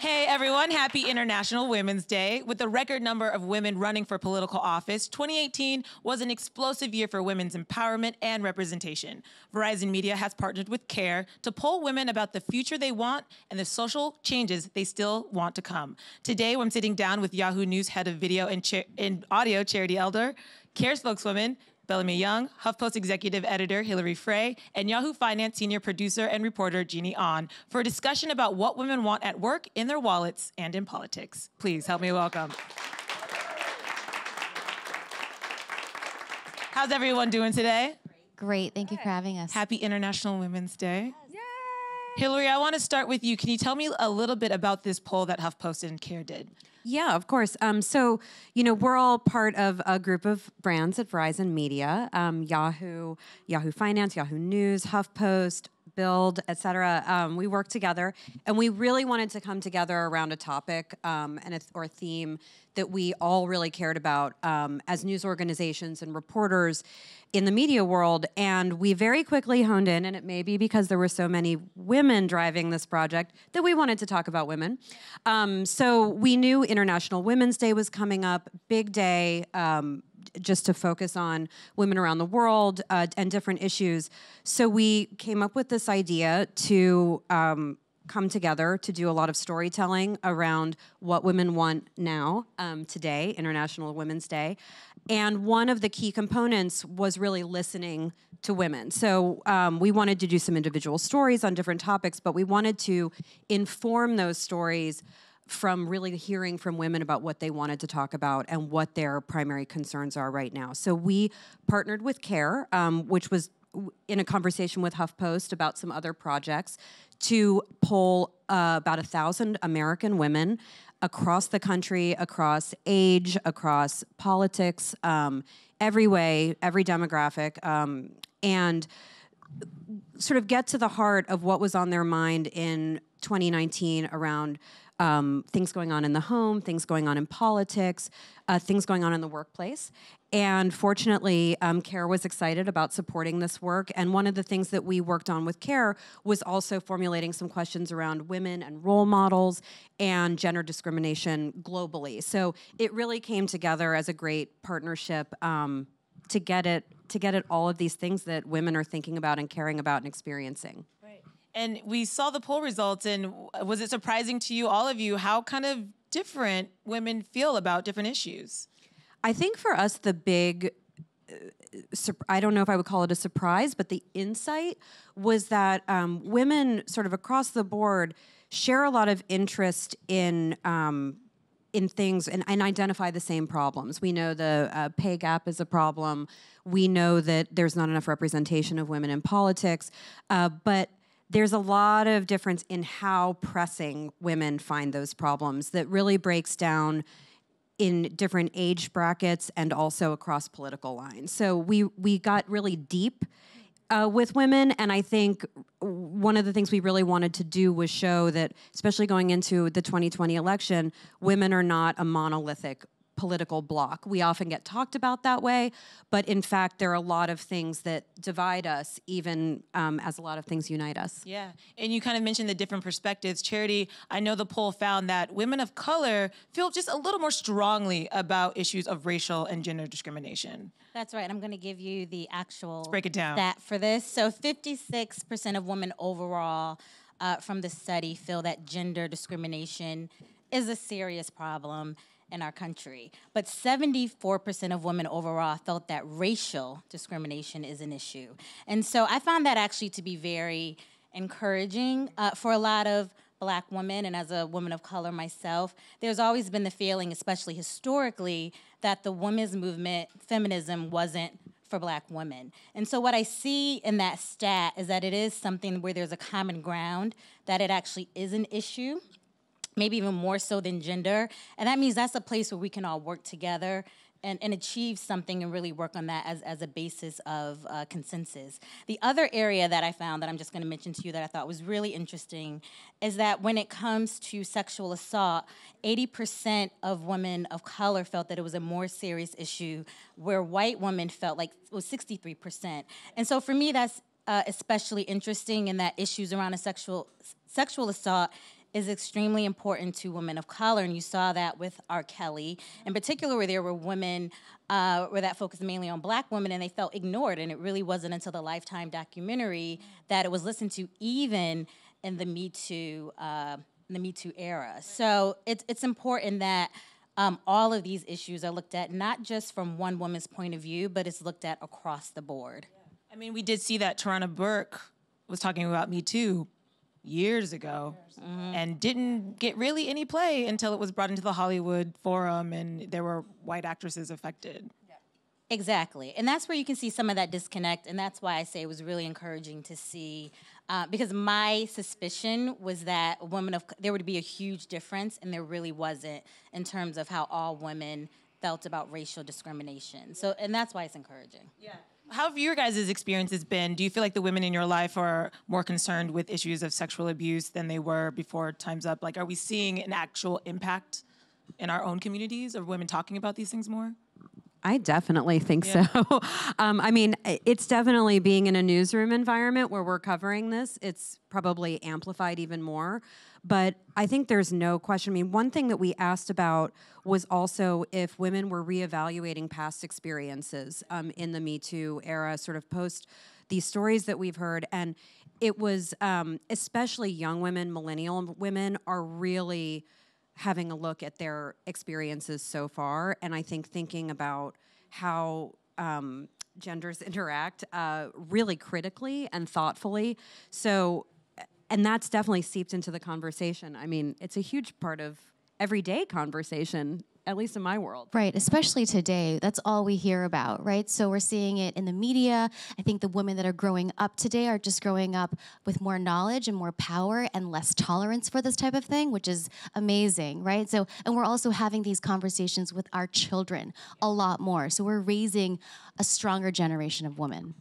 Hey everyone, happy International Women's Day. With a record number of women running for political office, 2018 was an explosive year for women's empowerment and representation. Verizon Media has partnered with CARE to poll women about the future they want and the social changes they still want to come. Today, I'm sitting down with Yahoo News head of video and audio, Charity Elder, CARE spokeswoman, Bellamy Young, HuffPost executive editor Hillary Frey, and Yahoo Finance senior producer and reporter Jeanie Ahn for a discussion about what women want at work, in their wallets, and in politics. Please help me welcome. How's everyone doing today? Great, thank you for having us. Happy International Women's Day. Yay! Hillary, I want to start with you. Can you tell me a little bit about this poll that HuffPost and CARE did? Yeah, of course. So, we're all part of a group of brands at Verizon Media, Yahoo Finance, Yahoo News, HuffPost, Build, et cetera. We work together, and we really wanted to come together around a topic or a theme that we all really cared about as news organizations and reporters in the media world. And we very quickly honed in, and it may be because there were so many women driving this project that we wanted to talk about women. So we knew International Women's Day was coming up, big day, just to focus on women around the world and different issues. So we came up with this idea to come together to do a lot of storytelling around what women want now, today, International Women's Day. And one of the key components was really listening to women. So we wanted to do some individual stories on different topics, but we wanted to inform those stories from really hearing from women about what they wanted to talk about and what their primary concerns are right now. So we partnered with CARE, which was in a conversation with HuffPost about some other projects, to poll about 1,000 American women across the country, across age, across politics, every way, every demographic, and sort of get to the heart of what was on their mind in 2019 around things going on in the home, things going on in politics, things going on in the workplace. And fortunately, CARE was excited about supporting this work. And one of the things that we worked on with CARE was also formulating some questions around women and role models and gender discrimination globally. So it really came together as a great partnership to get at all of these things that women are thinking about and caring about and experiencing. Right. And we saw the poll results, and was it surprising to you, all of you, how kind of different women feel about different issues? I think for us, the big, I don't know if I would call it a surprise, but the insight was that women sort of across the board share a lot of interest in things and identify the same problems. We know the pay gap is a problem. We know that there's not enough representation of women in politics, but there's a lot of difference in how pressing women find those problems that really breaks down in different age brackets and also across political lines. So we got really deep with women, and I think one of the things we really wanted to do was show that, especially going into the 2020 election, women are not a monolithic political bloc. We often get talked about that way, but in fact, there are a lot of things that divide us, even as a lot of things unite us. Yeah, and you kind of mentioned the different perspectives. Charity, I know the poll found that women of color feel just a little more strongly about issues of racial and gender discrimination. That's right. I'm going to give you the actual Let's break it down. Stat for this. So 56% of women overall from the study feel that gender discrimination is a serious problem in our country. But 74% of women overall felt that racial discrimination is an issue. And so I found that actually to be very encouraging for a lot of Black women, and as a woman of color myself, there's always been the feeling, especially historically, that the women's movement, feminism, wasn't for Black women. And so what I see in that stat is that it is something where there's a common ground, that it actually is an issue, maybe even more so than gender. And that means that's a place where we can all work together and achieve something and really work on that as a basis of consensus. The other area that I found that I'm just going to mention to you that I thought was really interesting is that when it comes to sexual assault, 80% of women of color felt that it was a more serious issue, where white women felt like it was 63%. And so for me, that's especially interesting in that issues around a sexual assault is extremely important to women of color, and you saw that with R. Kelly, in particular, where there were women where that focused mainly on Black women, and they felt ignored, and it really wasn't until the Lifetime documentary that it was listened to, even in the Me Too era. So it's important that all of these issues are looked at not just from one woman's point of view, but it's looked at across the board. I mean, we did see that Tarana Burke was talking about Me Too years ago and didn't get really any play until it was brought into the Hollywood Forum and there were white actresses affected. Exactly. And that's where you can see some of that disconnect. And that's why I say it was really encouraging to see, because my suspicion was that there would be a huge difference, and there really wasn't in terms of how all women felt about racial discrimination. So, and that's why it's encouraging. Yeah. How have your guys' experiences been? Do you feel like the women in your life are more concerned with issues of sexual abuse than they were before Time's Up? Like, are we seeing an actual impact in our own communities of women talking about these things more? I definitely think so. I mean, it's definitely being in a newsroom environment where we're covering this. It's probably amplified even more. But I think there's no question. I mean, one thing that we asked about was also if women were reevaluating past experiences in the Me Too era, sort of post these stories that we've heard. And it was especially young women, millennial women, are really having a look at their experiences so far, and I think thinking about how genders interact really critically and thoughtfully. So, and that's definitely seeped into the conversation. I mean, it's a huge part of everyday conversation, at least in my world. Right, especially today. That's all we hear about, right? So we're seeing it in the media. I think the women that are growing up today are just growing up with more knowledge and more power and less tolerance for this type of thing, which is amazing, right? So, and we're also having these conversations with our children a lot more. So we're raising a stronger generation of women.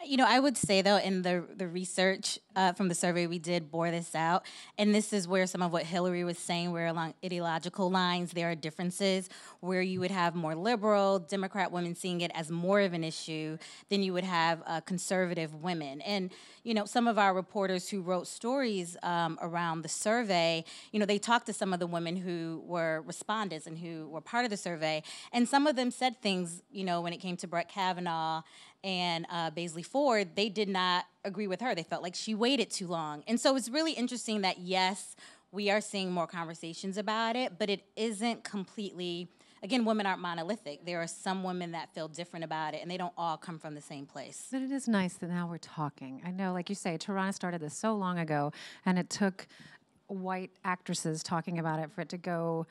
You know, I would say, though, in the research from the survey we did bore this out, and this is where some of what Hillary was saying, where along ideological lines there are differences, where you would have more liberal, Democrat women seeing it as more of an issue than you would have conservative women. And, you know, some of our reporters who wrote stories around the survey, you know, they talked to some of the women who were respondents and who were part of the survey, and some of them said things, you know, when it came to Brett Kavanaugh and Baisley Ford, they did not agree with her. They felt like she waited too long. And so it's really interesting that, yes, we are seeing more conversations about it, but it isn't completely, again, women aren't monolithic. There are some women that feel different about it, and they don't all come from the same place. But it is nice that now we're talking. I know, like you say, Toronto started this so long ago, and it took white actresses talking about it for it to go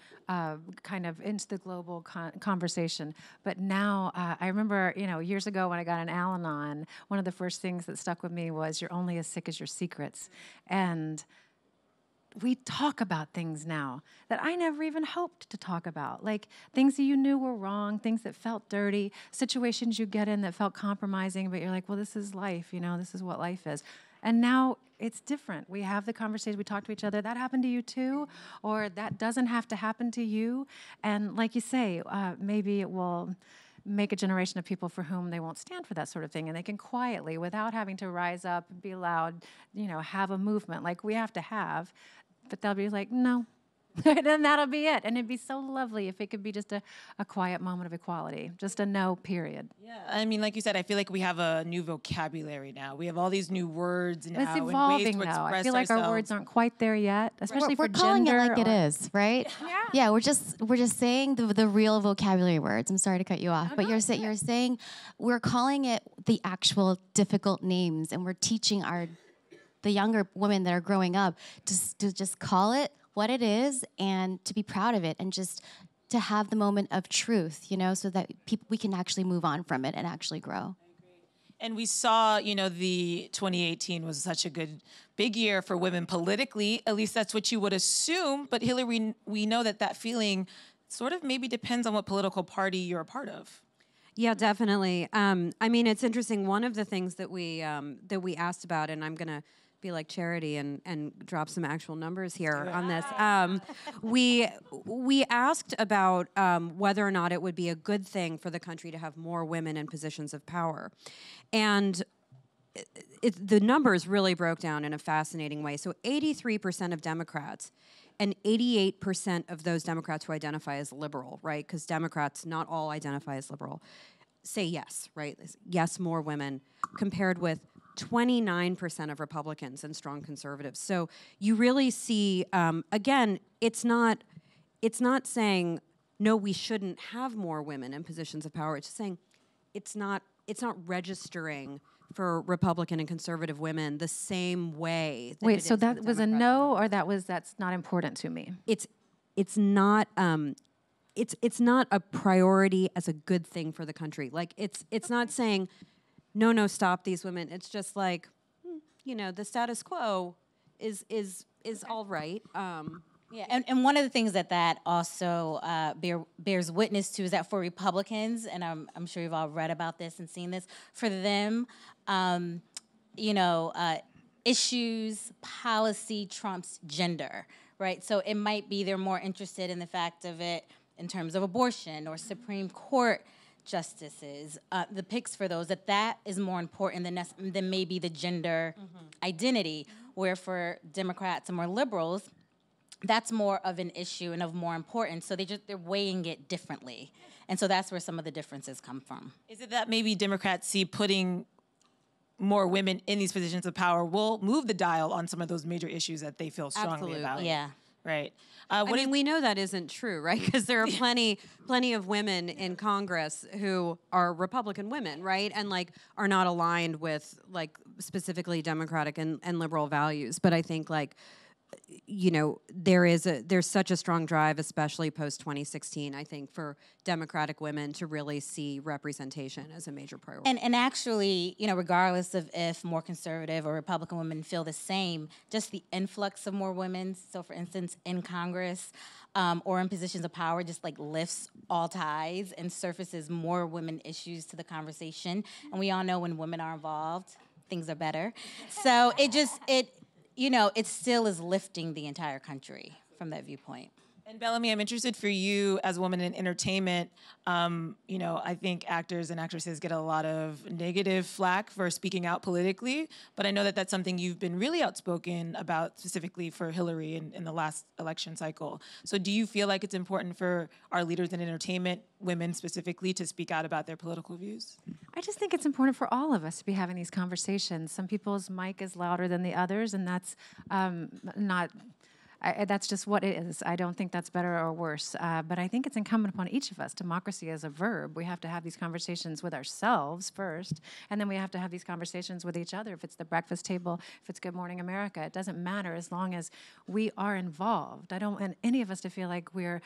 kind of into the global conversation. But now, I remember, you know, years ago when I got an Al-Anon, one of the first things that stuck with me was you're only as sick as your secrets. And we talk about things now that I never even hoped to talk about, like things that you knew were wrong, things that felt dirty, situations you get in that felt compromising, but you're like, well, this is life, you know, this is what life is. And now it's different. We have the conversation, we talk to each other, that happened to you too, or that doesn't have to happen to you. And like you say, maybe it will make a generation of people for whom they won't stand for that sort of thing, and they can quietly, without having to rise up and be loud, you know, have a movement like we have to have, but they'll be like, no. And that'll be it. And it'd be so lovely if it could be just a quiet moment of equality, just a no, period. Yeah, I mean, like you said, I feel like we have a new vocabulary now. We have all these new words now. It's and evolving ways to now. I express feel like ourselves. our words aren't quite there yet, especially We're for calling gender. it like it is, right? Yeah, we're just saying the real vocabulary words. I'm sorry to cut you off, but you're saying we're calling it the actual difficult names, and we're teaching the younger women that are growing up to just call it what it is and to be proud of it and just to have the moment of truth, you know, so that we can actually move on from it and actually grow. And we saw, you know, the 2018 was such a big year for women politically. At least that's what you would assume. But Hillary, we know that feeling sort of maybe depends on what political party you're a part of. Yeah, definitely. I mean, it's interesting. One of the things that we asked about, and I'm gonna be like Charity and drop some actual numbers here on this. We asked about whether or not it would be a good thing for the country to have more women in positions of power, and the numbers really broke down in a fascinating way. So 83% of Democrats and 88% of those Democrats who identify as liberal, right? Because Democrats, not all identify as liberal, say yes, right? Yes, more women, compared with 29% of Republicans and strong conservatives. So you really see, again, it's not saying, no, we shouldn't have more women in positions of power. It's just saying it's not registering for Republican and conservative women the same way. Wait, so that was a no, or that's not important to me? It's not it's not a priority as a good thing for the country. Like it's not saying no, stop these women. It's just like the status quo is all right. Yeah, and one of the things that also bears witness to is that for Republicans, and I'm sure you've all read about this and seen this, for them, issues, policy trumps gender, right? So it might be they're more interested in the fact of it in terms of abortion or Supreme Court justices, the picks for those, that is more important than maybe the gender identity, where for Democrats and more liberals, that's more of an issue and of more importance. So they're weighing it differently. And so that's where some of the differences come from. Is it that maybe Democrats see putting more women in these positions of power will move the dial on some of those major issues that they feel strongly about? Yeah. Right. We know that isn't true, right? Because there are plenty of women in Congress who are Republican women, right? And are not aligned with specifically Democratic and liberal values. But I think there's such a strong drive, especially post 2016, I think, for Democratic women to really see representation as a major priority. And actually, regardless of if more conservative or Republican women feel the same, just the influx of more women, so for instance, in Congress or in positions of power, just lifts all ties and surfaces more women issues to the conversation. And we all know when women are involved, things are better. So it still is lifting the entire country from that viewpoint. And Bellamy, I'm interested for you as a woman in entertainment. I think actors and actresses get a lot of negative flack for speaking out politically, but I know that that's something you've been really outspoken about, specifically for Hillary in the last election cycle. So do you feel like it's important for our leaders in entertainment, women specifically, to speak out about their political views? I just think it's important for all of us to be having these conversations. Some people's mic is louder than the others, and that's that's just what it is. I don't think that's better or worse. But I think it's incumbent upon each of us. Democracy is a verb. We have to have these conversations with ourselves first, and then we have to have these conversations with each other. If it's the breakfast table, if it's Good Morning America, it doesn't matter as long as we are involved. I don't want any of us to feel like we're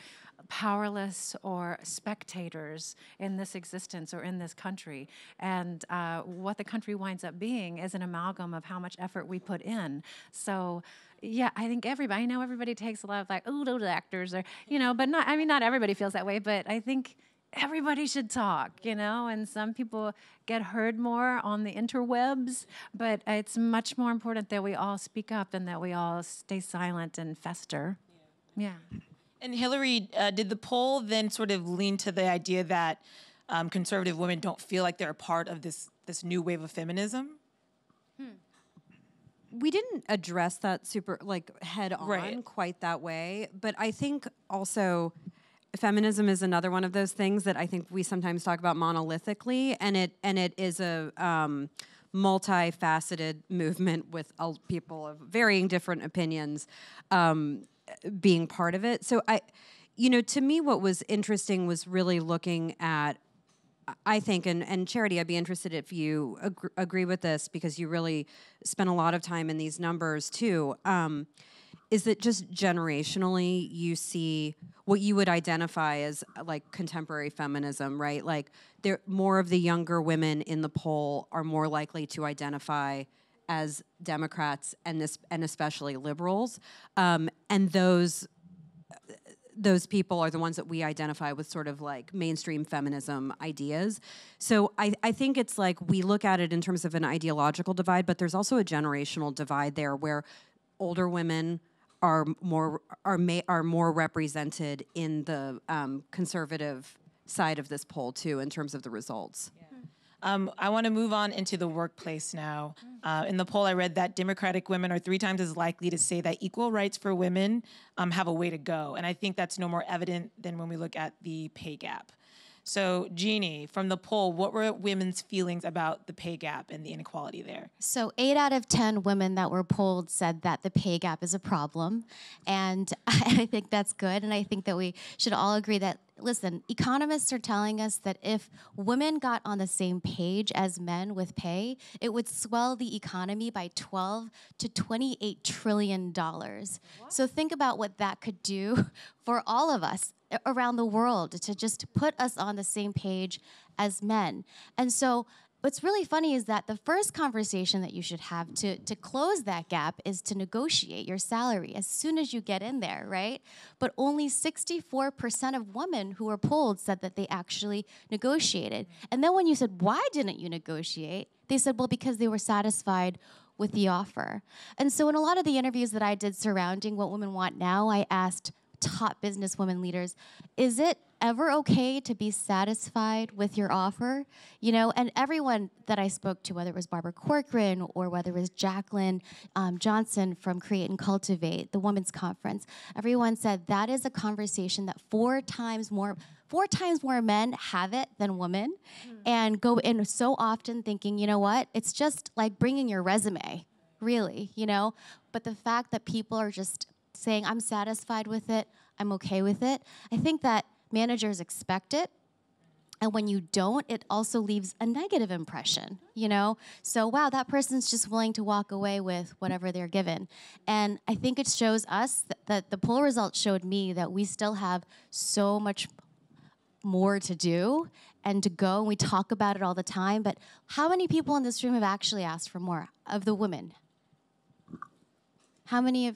powerless or spectators in this existence or in this country. And what the country winds up being is an amalgam of how much effort we put in. So yeah, I think I know everybody takes a lot of those actors are, but not everybody feels that way, but I think everybody should talk, and some people get heard more on the interwebs, but it's much more important that we all speak up than that we all stay silent and fester. Yeah. And Hillary, did the poll then sort of lean to the idea that conservative women don't feel like they're a part of this new wave of feminism? We didn't address that super head on quite that way, but I think also feminism is another one of those things that I think we sometimes talk about monolithically, and it is a multifaceted movement with people of varying different opinions being part of it. So to me, what was interesting was really looking at, I think, and Charity, I'd be interested if you agree with this, because you really spent a lot of time in these numbers too, is that just generationally you see what you would identify as contemporary feminism, right? More of the younger women in the poll are more likely to identify as Democrats and especially liberals, and those people are the ones that we identify with sort of mainstream feminism ideas. So I think it's we look at it in terms of an ideological divide, but there's also a generational divide there where older women are more represented in the conservative side of this poll too, in terms of the results. Yeah. I want to move on into the workplace now. In the poll, I read that Democratic women are 3 times as likely to say that equal rights for women have a way to go. And I think that's no more evident than when we look at the pay gap. So, Jeanie, from the poll, what were women's feelings about the pay gap and the inequality there? So 8 out of 10 women that were polled said that the pay gap is a problem. And I think that's good. And I think that we should all agree that, listen, economists are telling us that if women got on the same page as men with pay, it would swell the economy by $12 to $28 trillion. So think about what that could do for all of us around the world to just put us on the same page as men. And so what's really funny is that the first conversation that you should have to close that gap is to negotiate your salary as soon as you get in there, right? But only 64% of women who were polled said that they actually negotiated. And then when you said, why didn't you negotiate? They said, well, because they were satisfied with the offer. And so in a lot of the interviews that I did surrounding what women want now, I asked top businesswomen leaders, is it ever okay to be satisfied with your offer? You know, and everyone that I spoke to, whether it was Barbara Corcoran or whether it was Jacqueline Johnson from Create and Cultivate, the Women's Conference, everyone said that is a conversation that 4 times more men have it than women, and go in so often thinking, you know what, it's just like bringing your resume, really, you know? But the fact that people are just saying, I'm satisfied with it, I'm okay with it, I think that managers expect it. And when you don't, it also leaves a negative impression, you know? So, wow, that person's just willing to walk away with whatever they're given. And I think it shows us that the poll results showed me that we still have so much more to do and to go. And we talk about it all the time. But how many people in this room have actually asked for more of the women? How many of,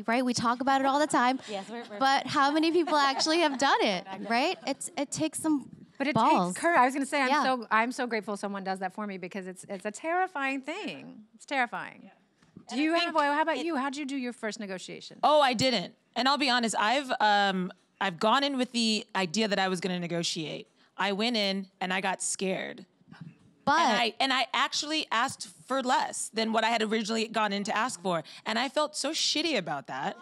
right? We talk about it all the time. Yes, but how many people actually have done it, right? It takes some balls. Takes courage. I was going to say, I'm so grateful someone does that for me, because it's a terrifying thing. It's terrifying. Yeah. Do you have? Well, how about you? How'd you do your first negotiation? Oh, I didn't. And I'll be honest, I've gone in with the idea that I was going to negotiate. I went in and I got scared. But and I actually asked for less than what I had originally gone in to ask for. And I felt so shitty about that,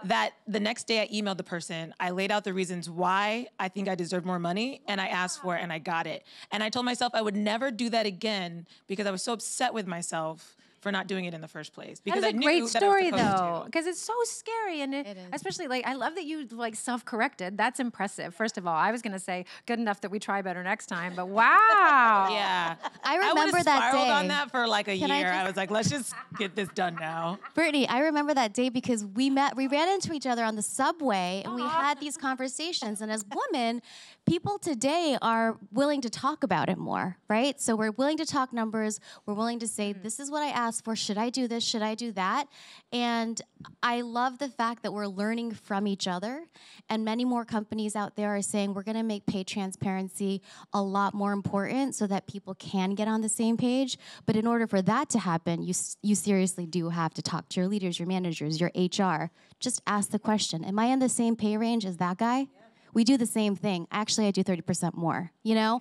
that the next day I emailed the person. I laid out the reasons why I think I deserved more money, and I asked for it, and I got it. And I told myself I would never do that again because I was so upset with myself for not doing it in the first place. Because That's a I great knew story, that I was supposed though, to. because it's so scary, and It is. especially like I love that you like self-corrected. That's impressive. First of all, I was going to say good enough that we try better next time, but wow. Yeah. I remember that spiraled day. on that for like a Can I year. I just- was like, let's just get this done now. Brittany, I remember that day because we ran into each other on the subway and we had these conversations. And as women, people today are willing to talk about it more, right? So we're willing to talk numbers. We're willing to say, this is what I asked for. Should I do this? Should I do that? And I love the fact that we're learning from each other. And many more companies out there are saying, we're going to make pay transparency a lot more important so that people can get on the same page. But in order for that to happen, you seriously do have to talk to your leaders, your managers, your HR. Just ask the question, am I in the same pay range as that guy? We do the same thing. Actually, I do 30% more, you know?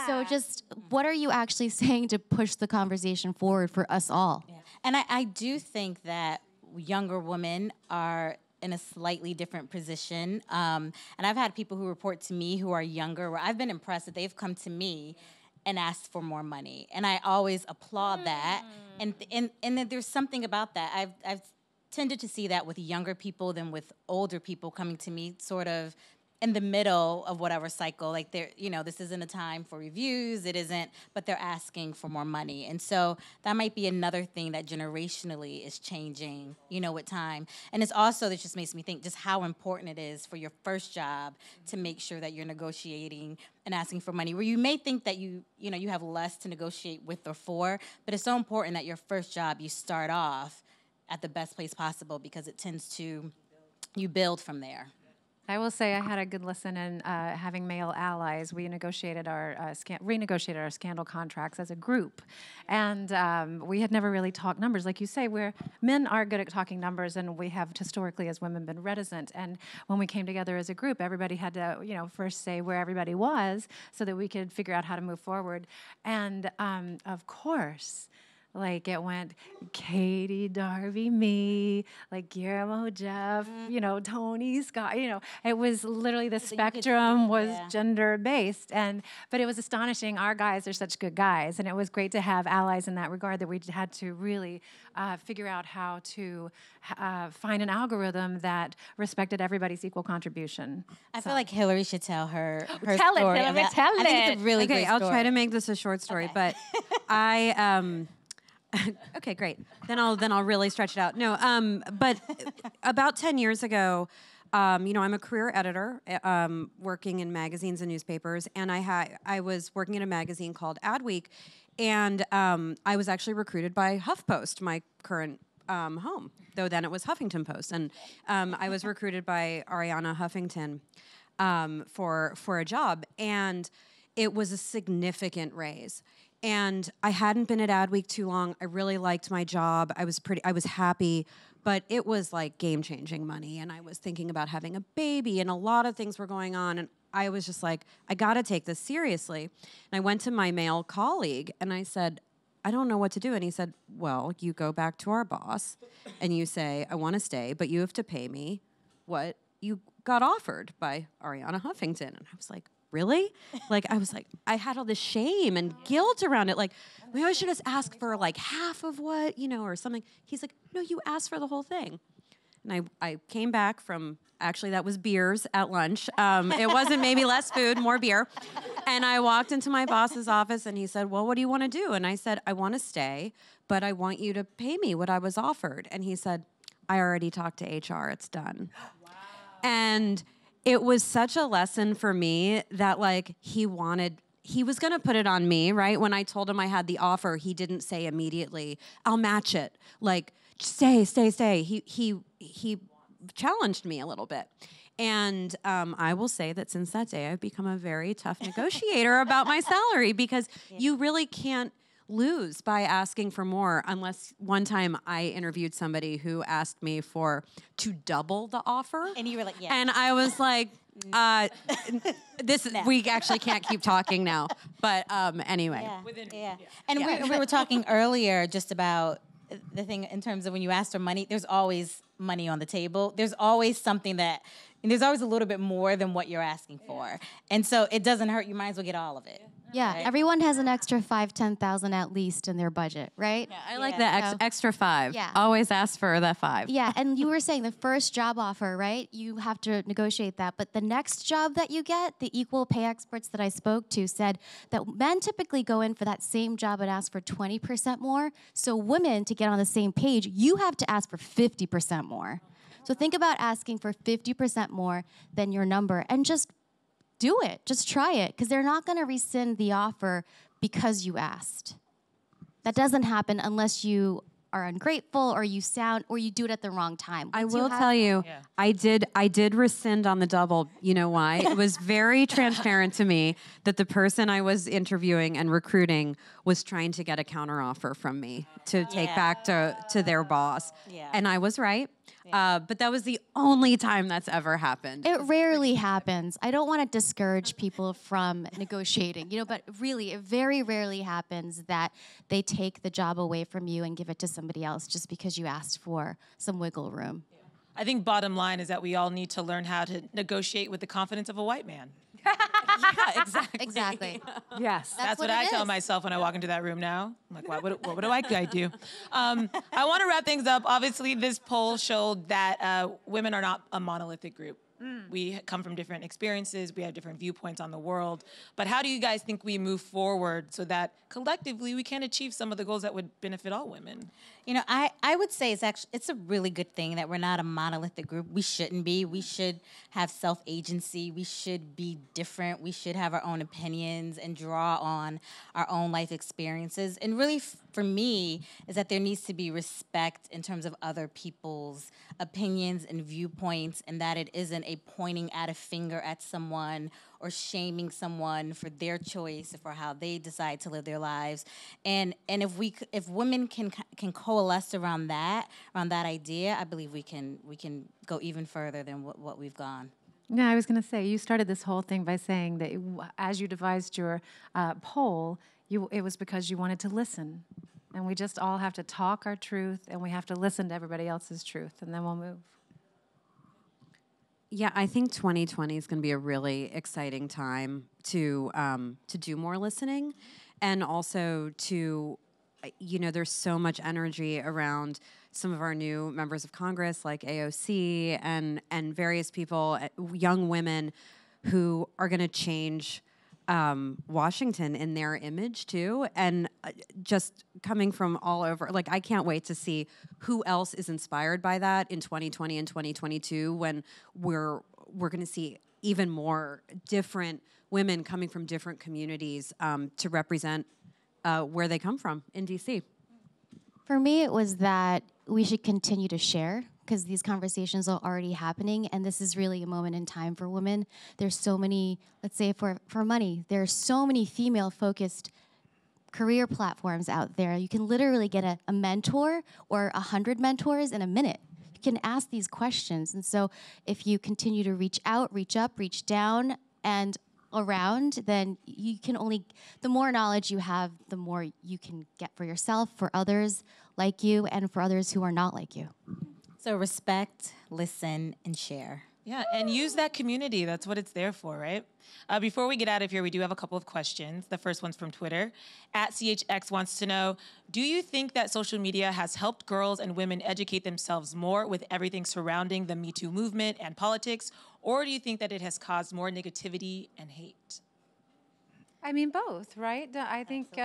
So just what are you actually saying to push the conversation forward for us all? Yeah. And I do think that younger women are in a slightly different position. And I've had people who report to me who are younger where I've been impressed that they've come to me and asked for more money. And I always applaud that. And then there's something about that. I've tended to see that with younger people than with older people coming to me sort of in the middle of whatever cycle, like they're, you know, this isn't a time for reviews, it isn't, but they're asking for more money. And so that might be another thing that generationally is changing, you know, with time. And it's also, that just makes me think just how important it is for your first job to make sure that you're negotiating and asking for money, where you may think that you have less to negotiate with or for, but it's so important that your first job, you start off at the best place possible because it tends to, you build from there. I will say I had a good lesson in having male allies. We negotiated our renegotiated our scandal contracts as a group, and we had never really talked numbers, like you say. Where men are good at talking numbers, and we have historically, as women, been reticent. And when we came together as a group, everybody had to, first say where everybody was, so that we could figure out how to move forward. And of course, like it went Katie, Darby, me, like Guillermo, Jeff, Tony, Scott, it was literally the spectrum was gender based. But it was astonishing. Our guys are such good guys. And it was great to have allies in that regard, that we had to really figure out how to find an algorithm that respected everybody's equal contribution. I feel like Hillary should tell her story. Tell it, Hillary, tell it. I think it's a really great story. I'll try to make this a short story, but I okay, great. Then I'll really stretch it out. No, but about 10 years ago, I'm a career editor, working in magazines and newspapers, and I was working in a magazine called Adweek, and I was actually recruited by HuffPost, my current home, though then it was Huffington Post, and I was recruited by Arianna Huffington for a job, and it was a significant raise. And I hadn't been at Adweek too long. I really liked my job. I was happy, but it was like game-changing money. And I was thinking about having a baby, and a lot of things were going on. And I was just like, I got to take this seriously. And I went to my male colleague and I said, I don't know what to do. And he said, well, you go back to our boss and you say, I want to stay, but you have to pay me what you got offered by Arianna Huffington. And I was like, really? I had all this shame and guilt around it. Like, maybe I should just ask for like half of what, or something. He's like, no, you asked for the whole thing. And I came back from, actually that was beers at lunch. It wasn't maybe less food, more beer. And I walked into my boss's office and he said, well, what do you want to do? And I said, I want to stay, but I want you to pay me what I was offered. And he said, I already talked to HR, it's done. Wow. And it was such a lesson for me that he was going to put it on me, right? When I told him I had the offer, he didn't say immediately, I'll match it. Like, stay. He challenged me a little bit. And I will say that since that day, I've become a very tough negotiator about my salary, because you really can't lose by asking for more, unless one time I interviewed somebody who asked me to double the offer. And you were like, yeah. And I was like, we actually can't keep talking now. But anyway. Yeah. And we were talking earlier just about the thing in terms of when you ask for money, there's always money on the table. There's always something there's always a little bit more than what you're asking for. And so it doesn't hurt. You might as well get all of it. Yeah, right? Everyone has an extra $5,000-$10,000 at least in their budget, right? Yeah, I like the extra $5. Yeah. Always ask for that $5. Yeah, and you were saying the first job offer, right? You have to negotiate that. But the next job that you get, the equal pay experts that I spoke to said that men typically go in for that same job and ask for 20% more. So women, to get on the same page, you have to ask for 50% more. So think about asking for 50% more than your number, and just do it. Just try it, because they're not going to rescind the offer because you asked. That doesn't happen unless you are ungrateful or you do it at the wrong time. I will tell you, I did rescind on the double. You know why? It was very transparent to me that the person I was interviewing and recruiting was trying to get a counteroffer from me to take back to their boss. Yeah. And I was right. But that was the only time that's ever happened. It rarely happens. I don't want to discourage people from negotiating, but really, it very rarely happens that they take the job away from you and give it to somebody else just because you asked for some wiggle room. Yeah. I think bottom line is that we all need to learn how to negotiate with the confidence of a white man. Yeah, exactly. Yes. That's what I tell myself when I walk into that room now. I'm like, what do I do? I want to wrap things up. Obviously, this poll showed that women are not a monolithic group. We come from different experiences. We have different viewpoints on the world. But how do you guys think we move forward so that collectively we can achieve some of the goals that would benefit all women? I would say it's a really good thing that we're not a monolithic group. We shouldn't be. We should have self-agency. We should be different. We should have our own opinions and draw on our own life experiences. And really, for me, is that there needs to be respect in terms of other people's opinions and viewpoints, and that it isn't a pointing at a finger at someone or shaming someone for their choice, for how they decide to live their lives. And if women can coalesce around that idea, I believe we can go even further than what we've gone. No, I was going to say, you started this whole thing by saying that as you devised your poll, it was because you wanted to listen. And we just all have to talk our truth, and we have to listen to everybody else's truth, and then we'll move. Yeah, I think 2020 is going to be a really exciting time to do more listening, and also to, there's so much energy around some of our new members of Congress, like AOC and various people, young women, who are going to change Washington in their image too, and just coming from all over. Like, I can't wait to see who else is inspired by that in 2020 and 2022, when we're going to see even more different women coming from different communities to represent where they come from in DC. For me, it was that we should continue to share, because these conversations are already happening, and this is really a moment in time for women. There's so many, let's say for money, there are so many female-focused career platforms out there. You can literally get a mentor or 100 mentors in a minute. You can ask these questions. And so if you continue to reach out, reach up, reach down, and around, then you can the more knowledge you have, the more you can get for yourself, for others like you, and for others who are not like you. So respect, listen, and share. Yeah, and use that community. That's what it's there for, right? Before we get out of here, we do have a couple of questions. The first one's from Twitter. @CHX wants to know, do you think that social media has helped girls and women educate themselves more with everything surrounding the Me Too movement and politics, or do you think that it has caused more negativity and hate? I mean, both, right? I think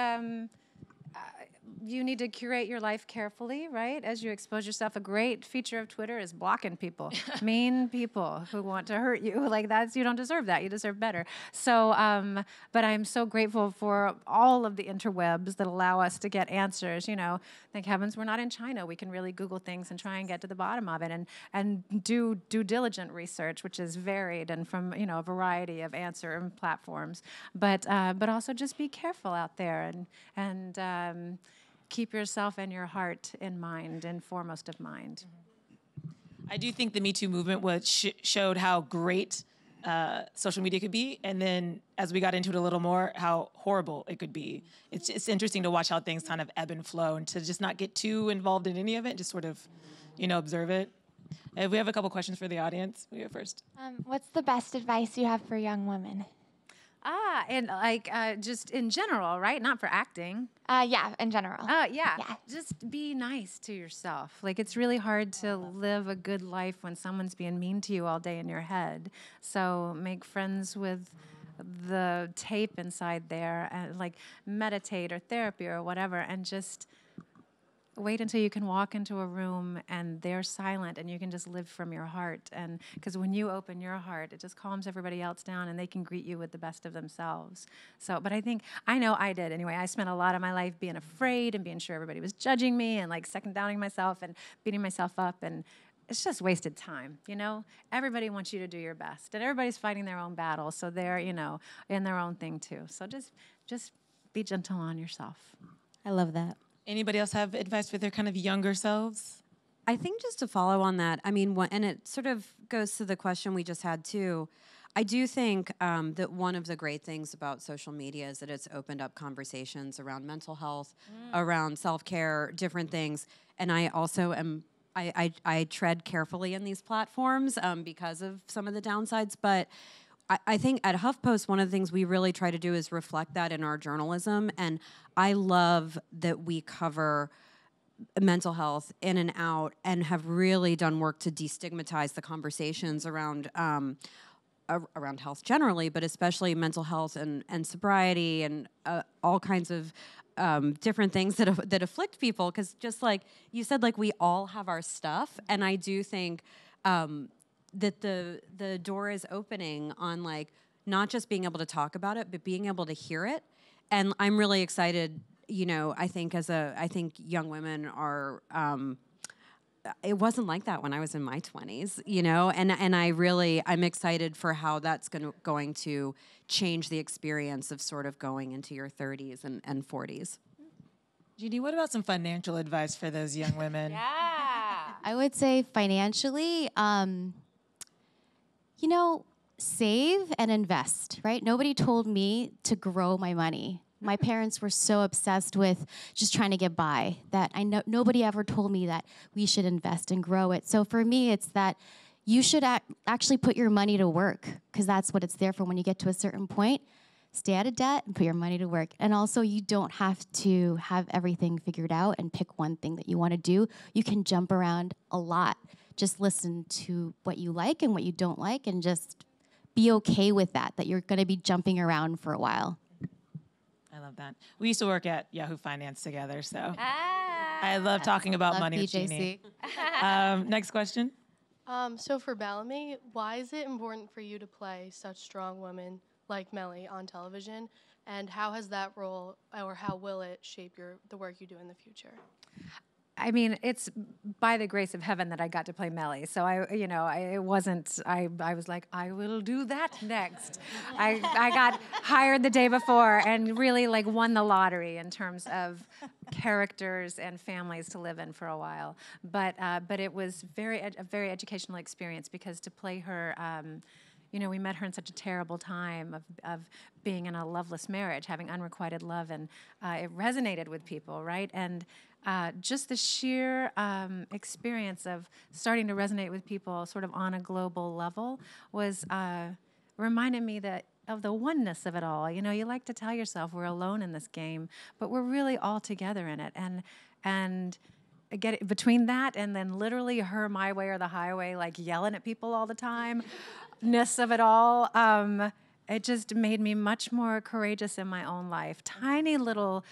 you need to curate your life carefully, right? As you expose yourself. A great feature of Twitter is blocking people, mean people who want to hurt you. Like, you don't deserve that. You deserve better. So, but I'm so grateful for all of the interwebs that allow us to get answers. Thank heavens we're not in China. We can really Google things and try and get to the bottom of it, and do due diligent research, which is varied and from a variety of answer and platforms. But also just be careful out there and keep yourself and your heart in mind and foremost of mind. I do think the Me Too movement showed how great social media could be, and then as we got into it a little more, how horrible it could be. It's interesting to watch how things kind of ebb and flow, and to just not get too involved in any of it, just sort of, observe it. We have a couple questions for the audience. We go first. What's the best advice you have for young women? And just in general, right? Not for acting. Yeah, in general. Yeah. Just be nice to yourself. Like, it's really hard to live a good life when someone's being mean to you all day in your head. So make friends with the tape inside there, and meditate or therapy or whatever, and just wait until you can walk into a room and they're silent and you can just live from your heart. And because when you open your heart, it just calms everybody else down and they can greet you with the best of themselves. So, but I know I did anyway. I spent a lot of my life being afraid and being sure everybody was judging me and second downing myself and beating myself up, and it's just wasted time, Everybody wants you to do your best, and everybody's fighting their own battle, so they're, in their own thing too. So just be gentle on yourself. I love that. Anybody else have advice for their kind of younger selves? I think just to follow on that, and it sort of goes to the question we just had too. I do think that one of the great things about social media is that it's opened up conversations around mental health, around self-care, different things. And I also I tread carefully in these platforms because of some of the downsides, but I think at HuffPost, one of the things we really try to do is reflect that in our journalism. And I love that we cover mental health in and out, and have really done work to destigmatize the conversations around health generally, but especially mental health and sobriety and all kinds of different things that afflict people. Because just like you said, we all have our stuff, and I do think that the door is opening on not just being able to talk about it, but being able to hear it. And I'm really excited. I think young women are it wasn't like that when I was in my 20s, and I'm excited for how that's going to change the experience of sort of going into your 30s and 40s. Jeanie, what about some financial advice for those young women? I would say financially, save and invest, right? Nobody told me to grow my money. My parents were so obsessed with just trying to get by that nobody ever told me that we should invest and grow it. So for me, it's that you should actually put your money to work, because that's what it's there for when you get to a certain point. Stay out of debt and put your money to work. And also, you don't have to have everything figured out and pick one thing that you want to do. You can jump around a lot. Just listen to what you like and what you don't like, and just be okay with that you're going to be jumping around for a while. I love that. We used to work at Yahoo Finance together, so I love talking about money with Jeanie. Next question. So for Bellamy, why is it important for you to play such strong women like Mellie on television, and how has that role, or how will it shape the work you do in the future? I mean, it's by the grace of heaven that I got to play Mellie. So I was like, I will do that next. I got hired the day before and really won the lottery in terms of characters and families to live in for a while. But it was a very educational experience, because to play her, we met her in such a terrible time of being in a loveless marriage, having unrequited love, and it resonated with people, right? And just the sheer experience of starting to resonate with people sort of on a global level was reminded me of the oneness of it all. You like to tell yourself we're alone in this game, but we're really all together in it. And get it, between that and then literally her my way or the highway, yelling at people all the time, ness of it all, it just made me much more courageous in my own life. Tiny little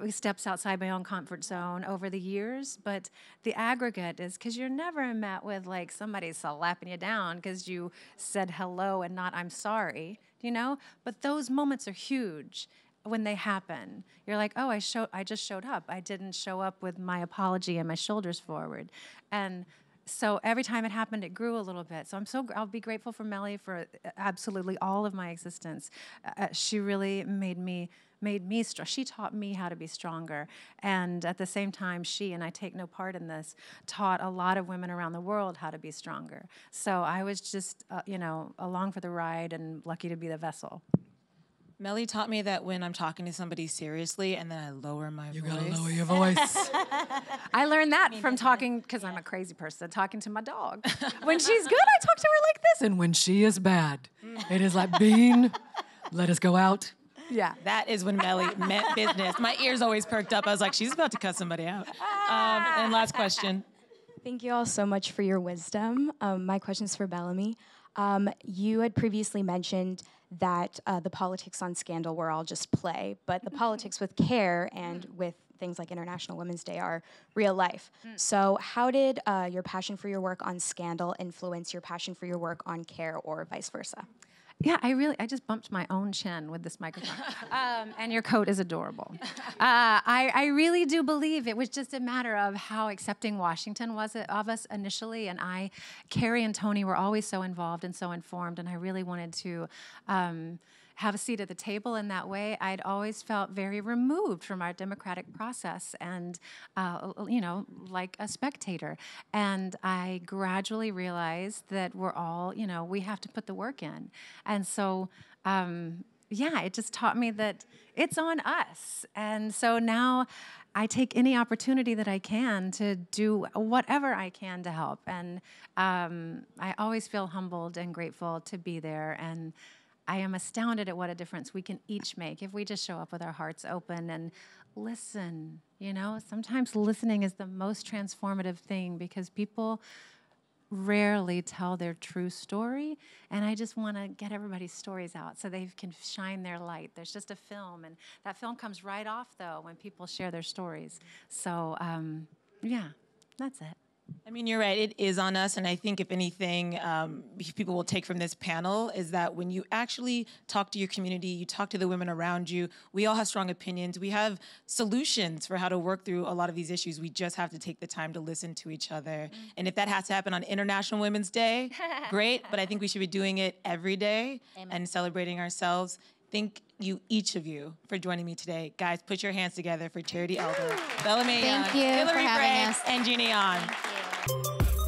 steps outside my own comfort zone over the years, but the aggregate is, because you're never met with somebody slapping you down because you said hello and not I'm sorry, But those moments are huge when they happen. You're like, oh, I just showed up. I didn't show up with my apology and my shoulders forward. And so every time it happened, it grew a little bit. So I'll be grateful for Mellie for absolutely all of my existence. She really made me strong. She taught me how to be stronger. And at the same time, and I take no part in this, taught a lot of women around the world how to be stronger. So I was just, along for the ride and lucky to be the vessel. Mellie taught me that when I'm talking to somebody seriously and then I lower my voice. You gotta lower your voice. I learned that from talking, because I'm a crazy person, talking to my dog. When she's good, I talk to her like this. And when she is bad, it is like, Bean, let us go out. Yeah. That is when Mellie meant business. My ears always perked up. I was like, she's about to cut somebody out. And last question. Thank you all so much for your wisdom. My question is for Bellamy. You had previously mentioned that the politics on Scandal were all just play, but the politics with Care and with things like International Women's Day are real life. So how did your passion for your work on Scandal influence your passion for your work on Care, or vice versa? Yeah, I just bumped my own chin with this microphone. And your coat is adorable. I really do believe it was just a matter of how accepting Washington was of us initially. And Carrie and Tony were always so involved and so informed, and I really wanted to have a seat at the table in that way. I'd always felt very removed from our democratic process and, like a spectator. And I gradually realized that we're all, we have to put the work in. And so, it just taught me that it's on us. And so now I take any opportunity that I can to do whatever I can to help. And I always feel humbled and grateful to be there. And I am astounded at what a difference we can each make if we just show up with our hearts open and listen. Sometimes listening is the most transformative thing, because people rarely tell their true story, and I just want to get everybody's stories out so they can shine their light. There's just a film, and that film comes right off, though, when people share their stories. So, that's it. I mean, you're right. It is on us. And I think, if anything, people will take from this panel is that when you actually talk to your community, you talk to the women around you, we all have strong opinions. We have solutions for how to work through a lot of these issues. We just have to take the time to listen to each other. And if that has to happen on International Women's Day, great. But I think we should be doing it every day and celebrating ourselves. Thank you, each of you, for joining me today. Guys, put your hands together for Charity Elder, Bellamy Young, Thank you Hillary for having Frey, us. and Jeanie Ahn. Thank you.